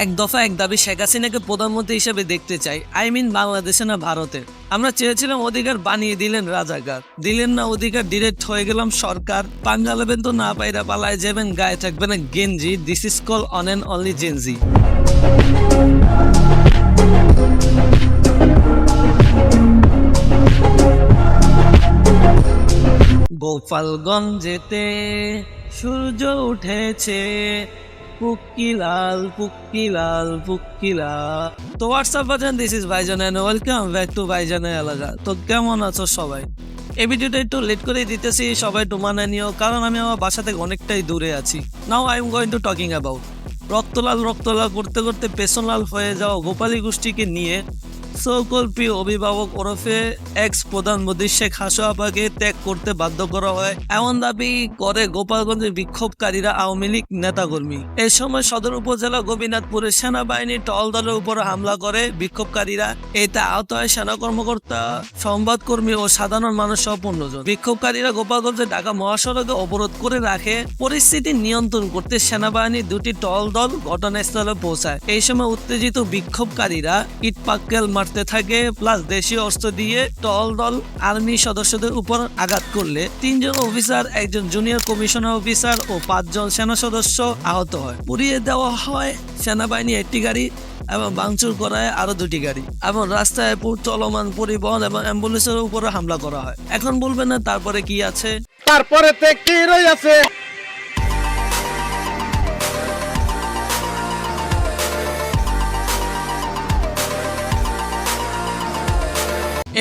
এক দফা এক দাবি শেখ হাসিনাকে প্রধানমন্ত্রী হিসেবে দেখতে চাই। আই মিন বাংলাদেশে না ভারতে। আমরা চেয়েছিলাম অধিকার, বানিয়ে দিলেন রাজাকার। দিলেন না অধিকার, ডিরেক্ট হয়ে গেলাম সরকার। পাঙ্গা লেবেন তো না পাইরা পালায় যাবেন, গায়ে থাকবে না গেঞ্জি। This is call on and only Gen Z. গোপালগঞ্জেতে সূর্য উঠেছে, পুক্কিলাল পুক্কিলাল পুক্কিলাল। তো হোয়াটসঅ্যাপ বাজান, this is Bhaijaan and welcome back to ভাইজানের এলাকা। তো কেমন আছো সবাই? এই ভিডিওটা একটু লেট করে দিতেছি, সবাই একটু মানে নিও, কারণ আমি আমার বাসা থেকে অনেকটাই দূরে আছি। Now I am going to talking about রক্তলাল করতে করতে পেছনলাল হয়ে যাও গোপালী গোষ্ঠীকে নিয়ে সকল প্রিয় অভিভাবক ওরফে এক্স প্রধানমন্ত্রী শেখ হাসিনাকে ত্যাগ করতে বাধ্য করা হয়, এমন দাবি করে গোপালগঞ্জের বিক্ষোভকারীরা আওয়ামী লীগ নেতাকর্মী। এই সময় সদর উপজেলা গোপীনাথপুরে সেনাবাহিনী টহল দলের উপর হামলা করে বিক্ষোভকারীরা। এতে আহত হয় সেনা কর্মকর্তা, সংবাদকর্মী ও সাধারণ মানুষ সহ 15 জন। বিক্ষোভকারীরা গোপালগঞ্জে ঢাকা মহাসড়কে অবরোধ করে রাখে। পরিস্থিতি নিয়ন্ত্রণ করতে সেনাবাহিনীর দুটি টহল দল ঘটনাস্থলে পৌঁছায়। এই সময় উত্তেজিত বিক্ষোভকারীরা ইট পাক্কেল মারতে থাকে, প্লাস দেশীয় অস্ত্র দিয়ে টহল দল আর্মি সদস্যদের উপর আঘাত করলে 3 জন অফিসার, একজন জুনিয়র কমিশনার অফিসার ও 5 জন সেনা সদস্য আহত হয়। পুড়িয়ে দেওয়া হয় সেনাবাহিনী একটি গাড়ি এবং ভাঙচুর করা হয় আরো 2টি গাড়ি, এবং রাস্তায় চলমান পরিবহন এবং অ্যাম্বুলেন্সের উপরে হামলা করা হয়। এখন বলবেন না তারপরে কি আছে? তারপরে কি রয়েছে?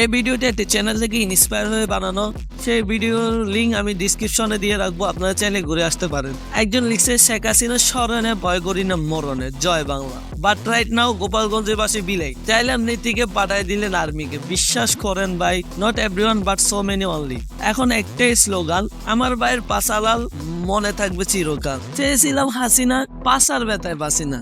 এই ভিডিওটি একটি চ্যানেল থেকে ইন্সপায়ার হয়ে বানানো। সেই ভিডিওর লিঙ্ক আমি ডিসক্রিপশনে দিয়ে রাখবো, আপনারা চাইলে ঘুরে আসতে পারেন। একজন লিখছে, শেখ হাসিনা স্মরণে ভয় করি না মরণে, জয় বাংলা। বাট রাইট নাও গোপালগঞ্জের পাশে বিলাই চাইলাম নীতিকে পাঠাই দিলেন আর্মিকে। বিশ্বাস করেন ভাই, not everyone but so many only. এখন একটাই স্লোগান, আমার ভাইয়ের পাশালাল মনে থাকবে চিরকাল। চেয়েছিলাম হাসিনা, পাশার ব্যথায় বাসিনা।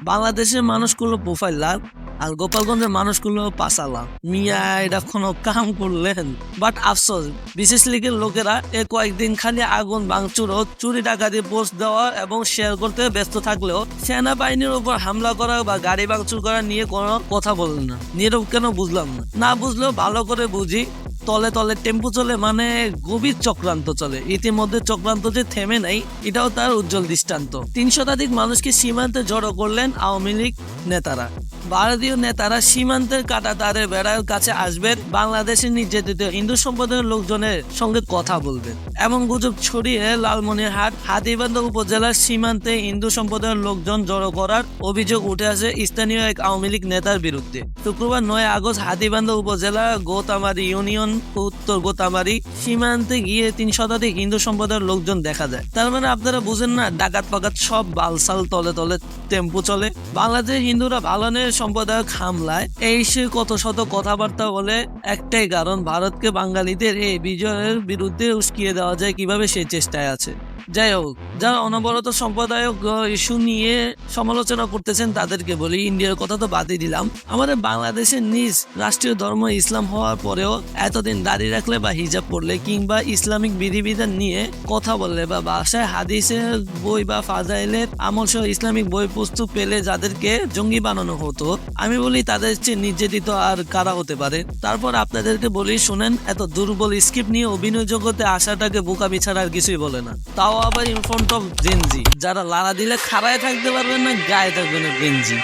বাংলাদেশের মানুষগুলো প্রোফাইল লাল আর গোপালগঞ্জের মানুষগুলো পাশালা। মিয়া এটা কোনো কাম করলেন? বাট আফসোস, বিশেষ লীগের লোকেরা এ কয়েকদিন খালি আগুন ভাঙচুর ও চুরি ডাকাতি পোস্ট দেওয়া এবং শেয়ার করতে ব্যস্ত থাকলেও সেনাবাহিনীর উপর হামলা করা বা গাড়ি ভাঙচুর করা নিয়ে কোনো কথা বললেন না। নীরব কেন বুঝলাম না। না বুঝলেও ভালো করে বুঝি, তলে তলে টেম্পো চলে, মানে গভীর চক্রান্ত চলে। ইতিমধ্যে চক্রান্ত যে থেমে নাই, এটাও তার উজ্জ্বল দৃষ্টান্ত। 3 শতাধিক মানুষকে সীমান্তে জড়ো করলেন আওয়ামী লীগ নেতারা। ভারতীয় নেতারা সীমান্তের কাটা তারের বেড়ার কাছে আসবেন, বাংলাদেশের নির্যাতিত হিন্দু সম্প্রদায়ের লোকজনের সঙ্গে কথা বলবেন। এমন গুজব ছড়িয়ে লালমনিরহাট হাতীবান্ধা উপজেলার সীমান্তে হিন্দু সম্প্রদায়ের লোকজন জড়ো করার অভিযোগ উঠে আসে স্থানীয় এক আওয়ামী লীগ নেতার বিরুদ্ধে। শুক্রবার 9 আগস্ট হাতীবান্ধা উপজেলা গোতামারি ইউনিয়ন উত্তর গোতামারি সীমান্তে গিয়ে 3 শতাধিক হিন্দু সম্প্রদায়ের লোকজন দেখা যায়। তার মানে আপনারা বুঝেন না, ডাকাত পাকাত সব বালসাল তলে তলে টেম্পো চলে। বাংলাদেশের হিন্দুরা ভালনের সম্প্রদায়ক হামলায় এই সে কত শত কথাবার্তা বলে, একটাই কারণ, ভারতকে বাঙালিদের এই বিজয়ের বিরুদ্ধে উস্কিয়ে দেওয়া যায় কিভাবে সেই চেষ্টায় আছে। যাই হোক, যারা অনবরত সম্প্রদায়ক ইস্যু নিয়ে সমালোচনা করতেছেন তাদেরকে বলি, ইন্ডিয়ার কথা তো বাদই দিলাম, আমাদের বাংলাদেশের নিজ রাষ্ট্রীয় ধর্ম ইসলাম হওয়ার পরেও এতদিন দাঁড়িয়ে রাখলে বা হিজাব পড়লে কিংবা ইসলামিক বিধিবিধান নিয়ে কথা বললে বা বাসায় হাদিসের বই বা ফাজাইলের আমল সহ ইসলামিক বই পুস্তক পেলে যাদেরকে জঙ্গি বানানো হতো, আমি বলি তাদের চেয়ে নির্যাতিত আর কারা হতে পারে? তারপর আপনাদেরকে বলি শুনেন, এত দুর্বল স্ক্রিপ্ট নিয়ে অভিনয় জগতে আসাটাকে বোকামি ছাড়া আর কিছুই বলে না। তাও আবার ইন ফ্রন্ট অফ জেনজি, যারা লাড়া দিলে খাড়ায় থাকতে পারবেন না, গায়ে থাকবে না গেঞ্জি।